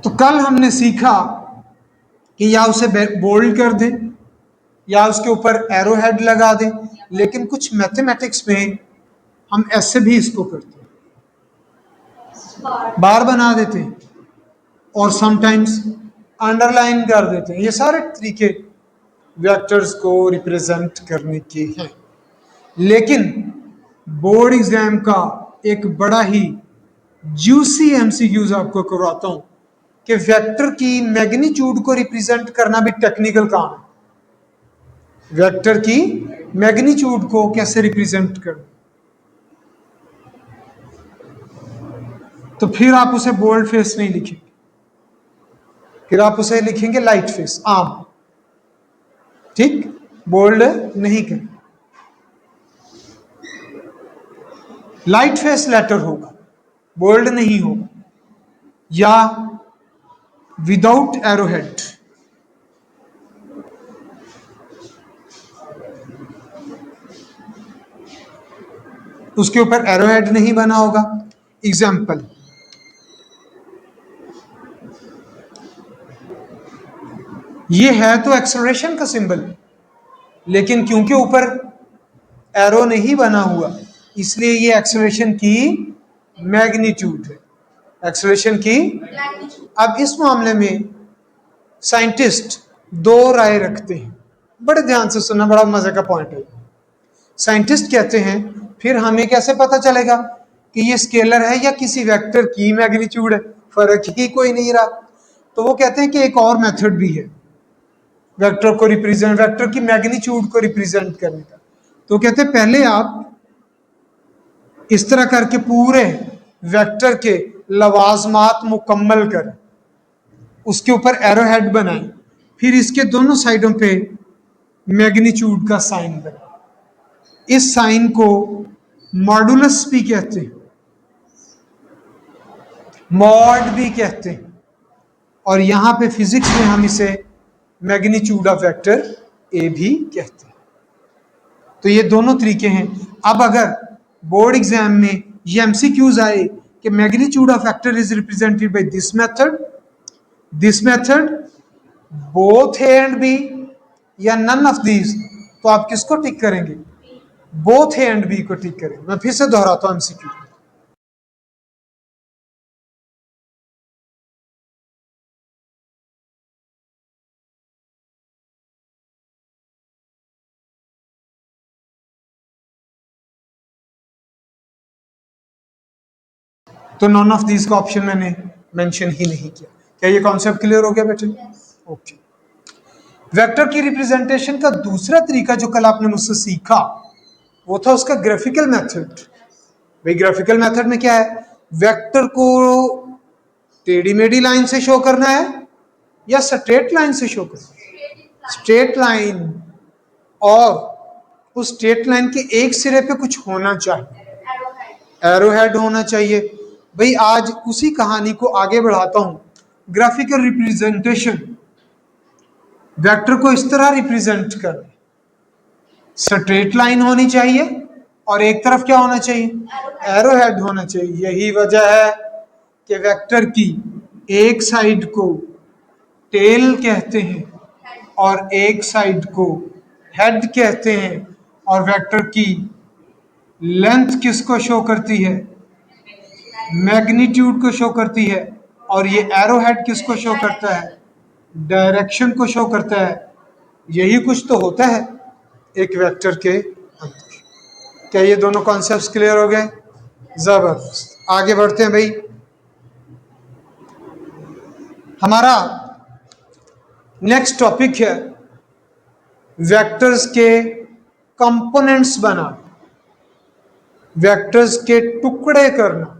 तो कल हमने सीखा कि या उसे बोल्ड कर दें या उसके ऊपर एरो हेड लगा दें, लेकिन कुछ मैथमेटिक्स में हम ऐसे भी इसको करते हैं, बार बना देते हैं और समटाइम्स अंडरलाइन कर देते हैं। ये सारे तरीके वेक्टर्स को रिप्रेजेंट करने के हैं। लेकिन बोर्ड एग्जाम का एक बड़ा ही जूसी एमसीक्यूज आपको करवाता हूं कि वेक्टर की मैग्नीट्यूड को रिप्रेजेंट करना भी टेक्निकल काम है। वेक्टर की मैग्नीट्यूड को कैसे रिप्रेजेंट करना, तो फिर आप उसे बोल्ड फेस नहीं लिखेंगे, फिर आप उसे लिखेंगे लाइट फेस, आम, ठीक, बोल्ड नहीं करें। लाइट फेस लेटर होगा, बोल्ड नहीं होगा, या विदाउट एरोहेड। उसके ऊपर एरोहेड नहीं बना होगा। एग्जाम्पल, ये है तो एक्सेलरेशन का सिंबल, लेकिन क्योंकि ऊपर एरो नहीं बना हुआ इसलिए ये एक्सेलरेशन की मैग्नीट्यूड है, एक्सेलरेशन की। अब इस मामले में साइंटिस्ट दो राय रखते हैं, बड़े ध्यान से सुनना, बड़ा मजे का पॉइंट है। साइंटिस्ट कहते हैं फिर हमें कैसे पता चलेगा कि ये स्केलर है या किसी वेक्टर की मैग्नीट्यूड है, फर्क ही कोई नहीं रहा। तो वो कहते हैं कि एक और मेथड भी है वेक्टर को रिप्रेजेंट, वेक्टर की मैग्नीट्यूड को रिप्रेजेंट करने का। तो कहते हैं पहले आप इस तरह करके पूरे वेक्टर के लवाजमात मुकम्मल करें, उसके ऊपर एरोहेड बनाएं, फिर इसके दोनों साइडों पे मैग्नीट्यूड का साइन बनाएं। इस साइन को मॉडुलस भी कहते हैं, मॉड भी कहते हैं, और यहां पे फिजिक्स में हम इसे मैग्नीट्यूड ऑफ वेक्टर ए भी कहते हैं। तो ये दोनों तरीके हैं। अब अगर बोर्ड एग्जाम में ये एमसीक्यूज आए कि magnitude of vector is represented by this method, both A and B, या नन ऑफ दीज, तो आप किसको टिक करेंगे? बोथ ए एंड बी को टिक करेंगे। मैं फिर से दोहराता हूं एमसीक्यू। तो नॉन ऑफ दीज का ऑप्शन मैंने मेंशन ही नहीं किया। क्या ये कॉन्सेप्ट क्लियर हो गया बेटे? ओके। वेक्टर की रिप्रेजेंटेशन का दूसरा तरीका जो कल आपने मुझसे सीखा वो था उसका ग्राफिकल मेथड। भाई ग्राफिकल मेथड में क्या है? वेक्टर को टेढ़ी मेढ़ी लाइन से शो करना है या स्ट्रेट लाइन से शो करना है? स्ट्रेट लाइन, और उस स्ट्रेट लाइन के एक सिरे पे कुछ होना चाहिए, एरोहेड होना चाहिए। भाई आज उसी कहानी को आगे बढ़ाता हूं। ग्राफिकल रिप्रेजेंटेशन, वेक्टर को इस तरह रिप्रेजेंट कर, स्ट्रेट लाइन होनी चाहिए और एक तरफ क्या होना चाहिए? एरोहेड होना चाहिए। यही वजह है कि वेक्टर की एक साइड को टेल कहते हैं और एक साइड को हेड कहते हैं, और वेक्टर की लेंथ किसको शो करती है? मैग्नीट्यूड को शो करती है, और ये एरो हेड किसको शो करता है? डायरेक्शन को शो करता है। यही कुछ तो होता है एक वेक्टर के अंदर। क्या ये दोनों कॉन्सेप्ट्स क्लियर हो गए? जबरदस्त। आगे बढ़ते हैं भाई। हमारा नेक्स्ट टॉपिक है वेक्टर्स के कंपोनेंट्स बनाना, वेक्टर्स के टुकड़े करना,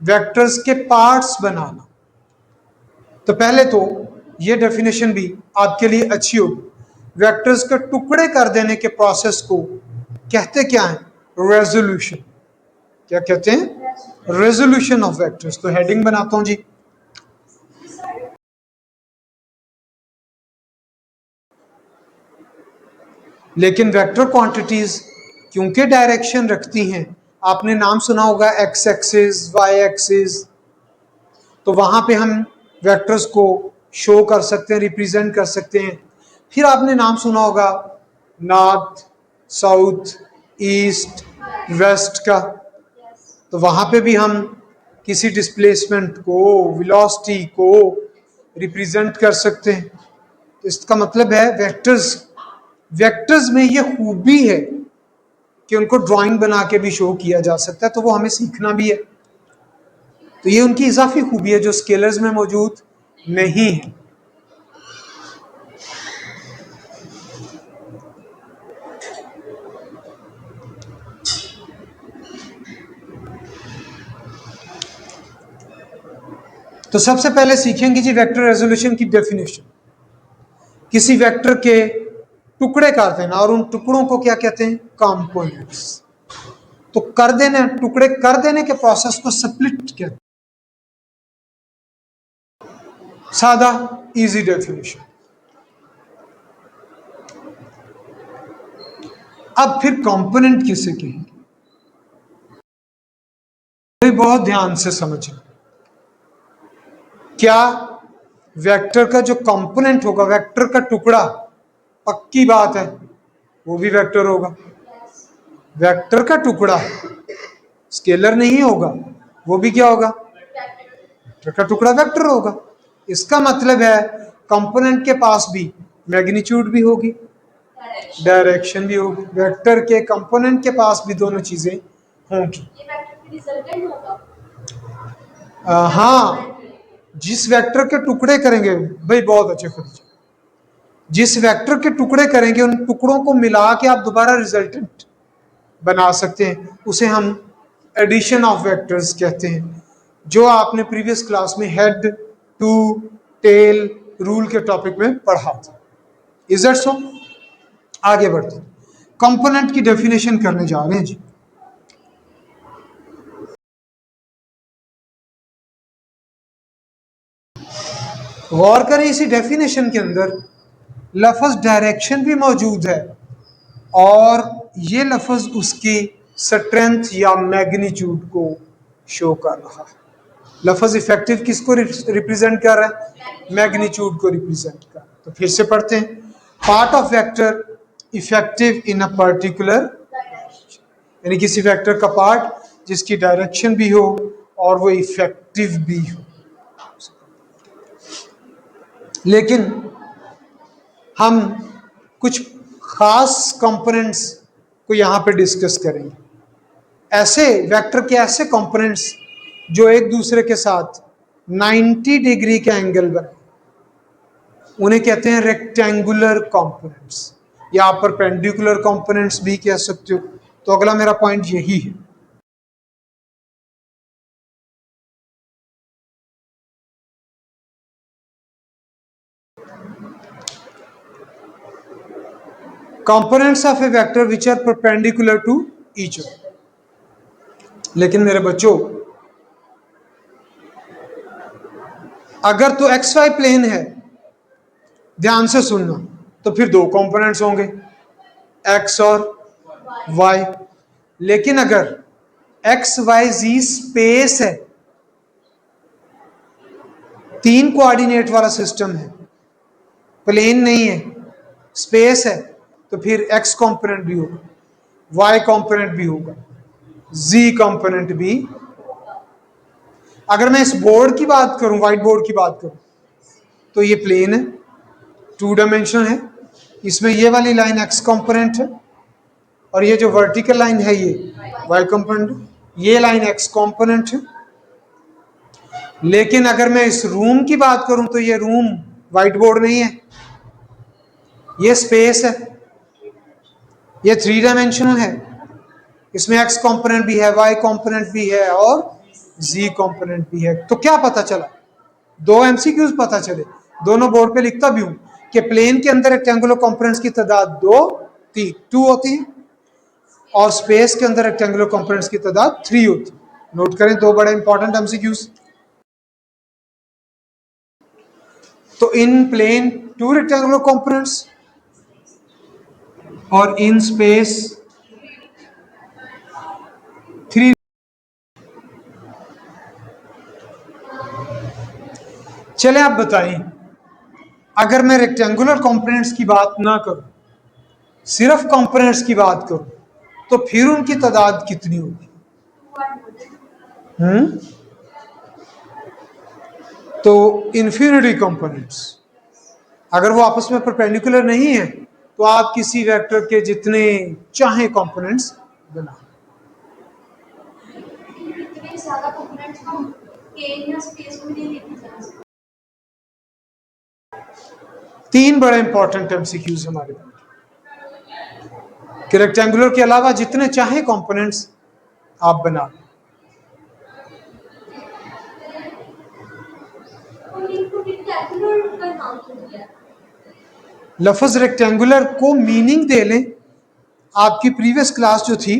वेक्टर्स के पार्ट्स बनाना। तो पहले तो ये डेफिनेशन भी आपके लिए अच्छी होगी। वेक्टर्स के टुकड़े कर देने के प्रोसेस को कहते क्या है? रेजोल्यूशन। क्या कहते हैं? Resolution of vectors. तो हेडिंग बनाता हूं जी। लेकिन वेक्टर क्वांटिटीज क्योंकि डायरेक्शन रखती हैं, आपने नाम सुना होगा एक्स एक्सिस, वाई एक्सिस, तो वहां पे हम वेक्टर्स को शो कर सकते हैं, रिप्रेजेंट कर सकते हैं। फिर आपने नाम सुना होगा नॉर्थ, साउथ, ईस्ट, वेस्ट का। तो वहां पे भी हम किसी डिस्प्लेसमेंट को, वेलोसिटी को रिप्रेजेंट कर सकते हैं। तो इसका मतलब है वेक्टर्स, वेक्टर्स में ये खूबी है कि उनको ड्राइंग बना के भी शो किया जा सकता है, तो वो हमें सीखना भी है। तो ये उनकी इजाफी खूबी है जो स्केलर्स में मौजूद नहीं है। तो सबसे पहले सीखेंगे जी वेक्टर रेजोल्यूशन की डेफिनेशन। किसी वेक्टर के टुकड़े कर देना, और उन टुकड़ों को क्या कहते हैं? कंपोनेंट्स। तो कर देने, टुकड़े कर देने के प्रोसेस को स्प्लिट कहते हैं। सादा इजी डेफिनेशन। अब फिर कंपोनेंट किसे कहेंगे? बहुत ध्यान से समझना। क्या वेक्टर का जो कंपोनेंट होगा, वेक्टर का टुकड़ा, पक्की बात है वो भी वेक्टर होगा। वेक्टर का टुकड़ा स्केलर नहीं होगा, वो भी क्या होगा? वेक्टर का टुकड़ा वेक्टर होगा। इसका मतलब है कंपोनेंट के पास भी मैग्नीट्यूड भी होगी, डायरेक्शन भी होगी। वेक्टर के कंपोनेंट के पास भी दोनों चीजें होंगी। हाँ, जिस वेक्टर के टुकड़े करेंगे, भाई बहुत अच्छे खुद, जिस वेक्टर के टुकड़े करेंगे उन टुकड़ों को मिला के आप दोबारा रिजल्टेंट बना सकते हैं, उसे हम एडिशन ऑफ वेक्टर्स कहते हैं, जो आपने प्रीवियस क्लास में हेड टू टेल रूल के टॉपिक में पढ़ा था। Is that so? आगे बढ़ते कंपोनेंट की डेफिनेशन करने जा रहे हैं जी। गौर करें, इसी डेफिनेशन के अंदर लफ्ज डायरेक्शन भी मौजूद है, और ये लफ्ज उसकी स्ट्रेंथ या मैग्नीट्यूड को शो कर रहा है। लफ्ज इफेक्टिव किसको रिप्रेजेंट कर रहा है? मैग्नीट्यूड को रिप्रेजेंट कर। तो फिर से पढ़ते हैं। Part of vector effective in a particular, यानी किसी वेक्टर का पार्ट जिसकी डायरेक्शन भी हो और वो इफेक्टिव भी हो। लेकिन हम कुछ खास कंपोनेंट्स को यहां पे डिस्कस करेंगे। ऐसे वेक्टर के ऐसे कंपोनेंट्स जो एक दूसरे के साथ 90 डिग्री का एंगल बनाए, उन्हें कहते हैं रेक्टेंगुलर कंपोनेंट्स, या आप परपेंडिकुलर कंपोनेंट्स भी कह सकते हो। तो अगला मेरा पॉइंट यही है। Components of a vector which are perpendicular to each other. लेकिन मेरे बच्चों, अगर तो एक्स वाई प्लेन है, ध्यान से सुनना, तो फिर दो कंपोनेंट्स होंगे, एक्स और वाई। लेकिन अगर एक्स वाई जी स्पेस है, तीन कोऑर्डिनेट वाला सिस्टम है, प्लेन नहीं है, स्पेस है, तो फिर एक्स कंपोनेंट भी होगा, वाई कंपोनेंट भी होगा, जी कंपोनेंट भी। अगर मैं इस बोर्ड की बात करूं, व्हाइट बोर्ड की बात करूं, तो ये प्लेन है, टू डायमेंशनल है, इसमें ये वाली लाइन एक्स कंपोनेंट है, और ये जो वर्टिकल लाइन है ये वाई कंपोनेंट, ये लाइन एक्स कंपोनेंट है। लेकिन अगर मैं इस रूम की बात करूं, तो ये रूम व्हाइट बोर्ड नहीं है, ये स्पेस है, ये थ्री डायमेंशनल है, इसमें एक्स कंपोनेंट भी है, वाई कंपोनेंट भी है, और जी कंपोनेंट भी है। तो क्या पता चला? दो एमसीक्यूज पता चले। दोनों बोर्ड पे लिखता भी हूं कि प्लेन के अंदर रेक्टेंगुलर कंपोनेंट्स की तादाद टू होती है, और स्पेस के अंदर रेक्टेंगुलर कंपोनेंट्स की तादाद 3 होती है। नोट करें, दो बड़े इंपॉर्टेंट एमसीक्यूज। तो इन प्लेन 2 रेक्टेंगुलर कंपोनेंट्स, और इन स्पेस 3। चले आप बताएं, अगर मैं रेक्टेंगुलर कंपोनेंट्स की बात ना करूं, सिर्फ कंपोनेंट्स की बात करूं, तो फिर उनकी तादाद कितनी होगी? तो इन्फिनिटी कंपोनेंट्स, अगर वो आपस में परपेंडिकुलर नहीं है तो आप किसी वेक्टर के जितने चाहे कंपोनेंट्स बना। तीन बड़े इंपॉर्टेंट एमसीक्यूज हमारे पास कि रेक्टेंगुलर के अलावा जितने चाहे कंपोनेंट्स आप बना। लफ्ज रेक्टेंगुलर को मीनिंग दे लें, आपकी प्रीवियस क्लास जो थी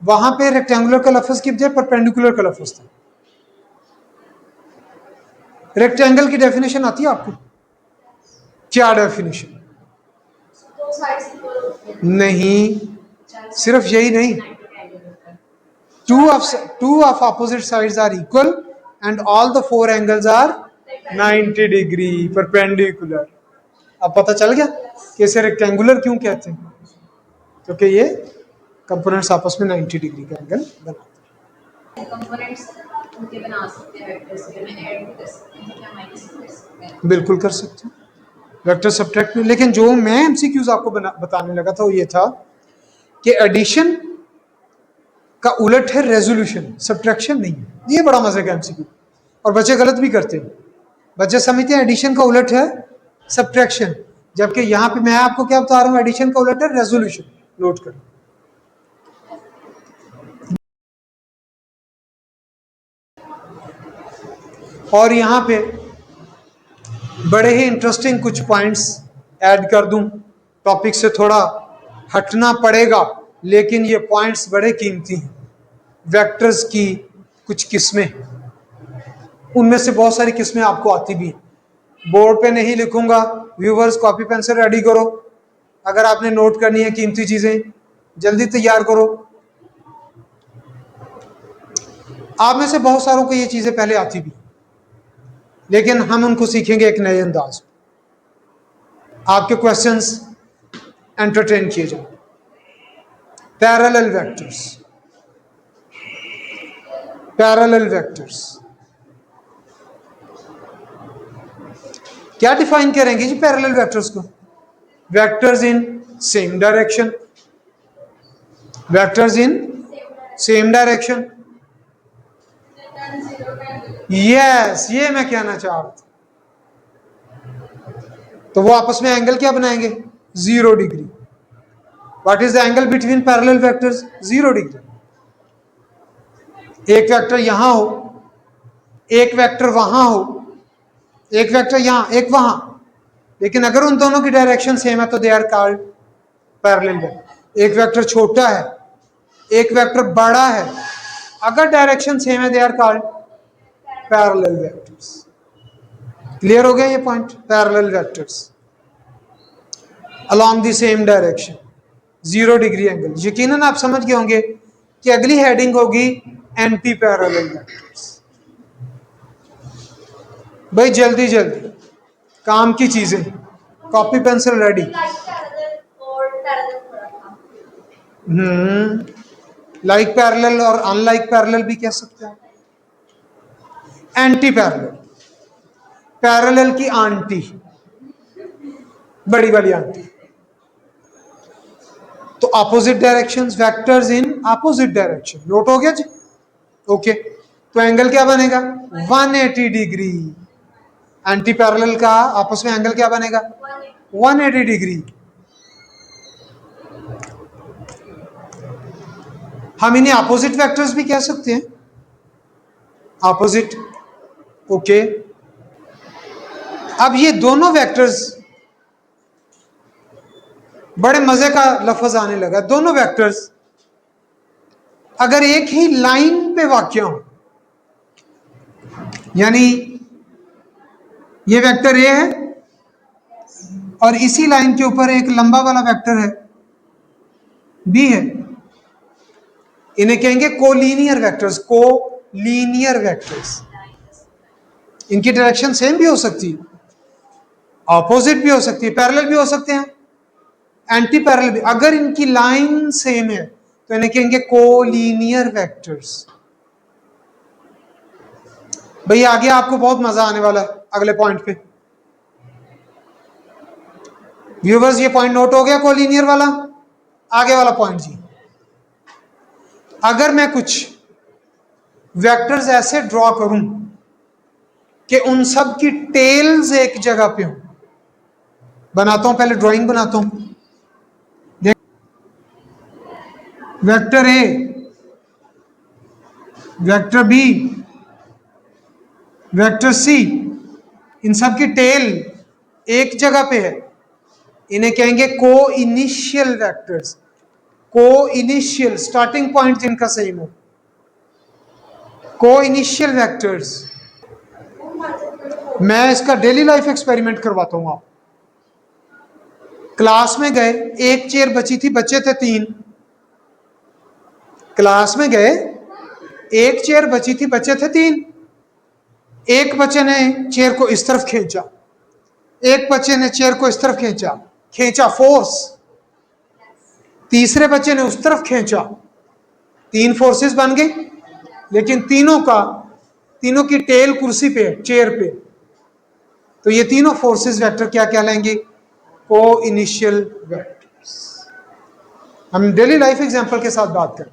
वहां पे रेक्टेंगुलर का लफ्ज की बजाय परपेंडिकुलर का लफ्ज था। रेक्टेंगल की डेफिनेशन आती है आपको? क्या डेफिनेशन? नहीं, सिर्फ यही नहीं, two of opposite sides are equal and all the four angles are 90 degree perpendicular. अब पता चल गया कि इसे रेक्टेंगुलर क्यों कहते हैं, क्योंकि ये कंपोनेंट्स आपस में 90 डिग्री का एंगल बनाते हैं। कंपोनेंट्स उनके बना सकते हैं वेक्टर्स के, मैं ऐड भी कर सकते हैं, क्या माइनस कर सकते हैं? बिल्कुल कर सकते हैं, वेक्टर सब्ट्रैक्ट में। लेकिन जो मैं एमसीक्यूज आपको बताने लगा था वो ये था कि एडिशन का उलट है रेजोल्यूशन, सब्ट्रैक्शन नहीं है। ये बड़ा मजे का एमसीक्यू, और बच्चे गलत भी करते हैं। बच्चे समझते हैं एडिशन का उलट है सब्ट्रैक्शन, जबकि यहाँ पे मैं आपको क्या बता रहा हूँ, एडिशन का उलट है रेजोल्यूशन। नोट करो। और यहाँ पे बड़े ही इंटरेस्टिंग कुछ पॉइंट्स ऐड कर दूं, टॉपिक से थोड़ा हटना पड़ेगा लेकिन ये पॉइंट्स बड़े कीमती हैं। वेक्टर्स की कुछ किस्में, उनमें से बहुत सारी किस्में आपको आती भी हैं। बोर्ड पे नहीं लिखूंगा, व्यूवर्स कॉपी पेंसिल रेडी करो। अगर आपने नोट करनी है कीमती चीजें, जल्दी तैयार करो। आप में से बहुत सारों को ये चीजें पहले आती भी, लेकिन हम उनको सीखेंगे एक नए अंदाज। आपके क्वेश्चंस एंटरटेन किए जाए। पैरेलल वेक्टर्स, पैरेलल वेक्टर्स क्या डिफाइन करेंगे जी पैरेलल वेक्टर्स को? Vectors in same direction, vectors in same direction. Yes, ये मैं कहना चाह रहा था। तो वो आपस में एंगल क्या बनाएंगे? 0 degree. What is the angle between parallel vectors? 0 degree. एक वेक्टर यहां हो, एक वेक्टर वहां हो, एक वेक्टर यहां, एक वहां, लेकिन अगर उन दोनों की डायरेक्शन सेम है तो they are called parallel vector. एक वेक्टर छोटा है, एक वेक्टर बड़ा है, अगर डायरेक्शन सेम है they are called parallel vectors. Clear हो गया ये point? Parallel vectors along the same direction, 0 degree angle. यकीनन आप समझ गए होंगे कि अगली हेडिंग होगी एंटी पैरेलल वेक्टर्स। भाई जल्दी जल्दी काम की चीजें, copy pencil ready. Like parallel और अनलाइक पैरेलल भी कह सकते हैं। एंटी पैरेलल, पैरेलल की आंटी, बड़ी वाली आंटी। तो opposite directions, vectors in opposite direction. Note हो गया जी? ओके, तो एंगल क्या बनेगा? 180 डिग्री। एंटी पैरेलल का आपस में एंगल क्या बनेगा? 180 डिग्री। हम इन्हें अपोजिट वेक्टर्स भी कह सकते हैं, अपोजिट। ओके, अब ये दोनों वेक्टर्स, बड़े मजे का लफ्ज आने लगा, दोनों वेक्टर्स अगर एक ही लाइन पे वाक़या हो, यानी ये वेक्टर ए है और इसी लाइन के ऊपर एक लंबा वाला वेक्टर है बी है, इन्हें कहेंगे कोलिनियर वेक्टर्स। कोलिनियर वेक्टर्स, इनकी डायरेक्शन सेम भी हो सकती है, ऑपोजिट भी हो सकती है, पैरेलल भी हो सकते हैं, एंटी पैरेलल भी। अगर इनकी लाइन सेम है तो इन्हें कहेंगे कोलिनियर वेक्टर्स। भैया आगे आपको बहुत मजा आने वाला है अगले पॉइंट पे। व्यूवर्स ये पॉइंट नोट हो गया कोलिनियर वाला? आगे वाला पॉइंट जी, अगर मैं कुछ वेक्टर्स ऐसे ड्रॉ करूं कि उन सब की टेल्स एक जगह पे हो, बनाता हूं, पहले ड्राइंग बनाता हूं। Vector A, vector B, vector C, इन सब की टेल एक जगह पे है, इन्हें कहेंगे को इनिशियल वेक्टर्स। को इनिशियल, स्टार्टिंग पॉइंट जिनका सेम हो, को इनिशियल वेक्टर्स। मैं इसका डेली लाइफ एक्सपेरिमेंट करवाता हूं। आप क्लास में गए, एक चेयर बची थी, बच्चे थे 3। क्लास में गए, एक चेयर बची थी, बच्चे थे 3। एक बच्चे ने चेयर को इस तरफ खींचा, एक बच्चे ने चेयर को इस तरफ खींचा, खींचा फोर्स, तीसरे बच्चे ने उस तरफ खींचा, 3 फोर्सेस बन गई, लेकिन तीनों की टेल कुर्सी पे, चेयर पे। तो ये तीनों फोर्सेस वेक्टर क्या कहलाएंगे? को इनिशियल वेक्टर्स। हम डेली लाइफ एग्जांपल के साथ बात करें।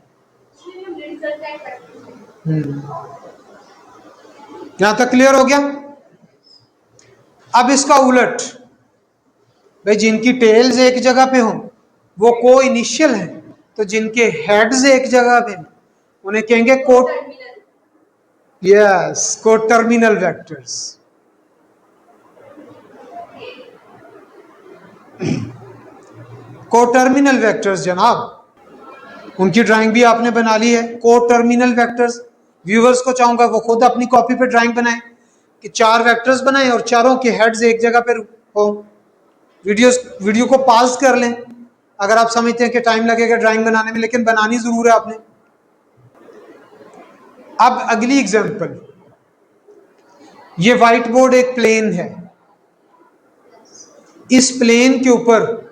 यहां तक क्लियर हो गया? अब इसका उलट, भाई जिनकी टेल्स एक जगह पे हो वो को इनिशियल है, तो जिनके हेड्स एक जगह पे उन्हें कहेंगे को टर्मिनल वेक्टर्स। को टर्मिनल वेक्टर्स जनाब, उनकी ड्राइंग भी आपने बना ली है, को टर्मिनल वेक्टर्स। व्यूवर्स को चाहूंगा वो खुद अपनी कॉपी पे ड्राइंग बनाए कि 4 वेक्टर्स बनाए और चारों के हेड्स एक जगह पे हो। वीडियो को पॉज कर लें अगर आप समझते हैं कि टाइम लगेगा ड्राइंग बनाने में, लेकिन बनानी जरूर है आपने। अब अगली एग्जांपल, ये व्हाइट बोर्ड एक प्लेन है, इस प्लेन के ऊपर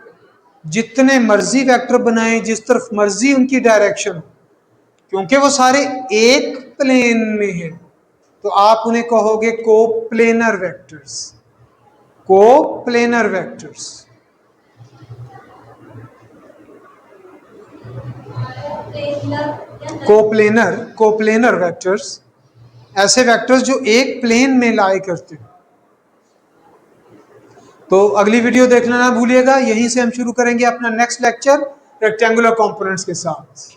जितने मर्जी वेक्टर बनाए, जिस तरफ मर्जी उनकी डायरेक्शन, क्योंकि वो सारे एक प्लेन में हैं, तो आप उन्हें कहोगे coplanar vectors. Coplanar vectors. Coplanar vectors ऐसे वेक्टर्स जो एक प्लेन में लाई करते हैं। तो अगली वीडियो देखना ना भूलिएगा। यहीं से हम शुरू करेंगे अपना नेक्स्ट लेक्चर रेक्टेंगुलर कंपोनेंट्स के साथ।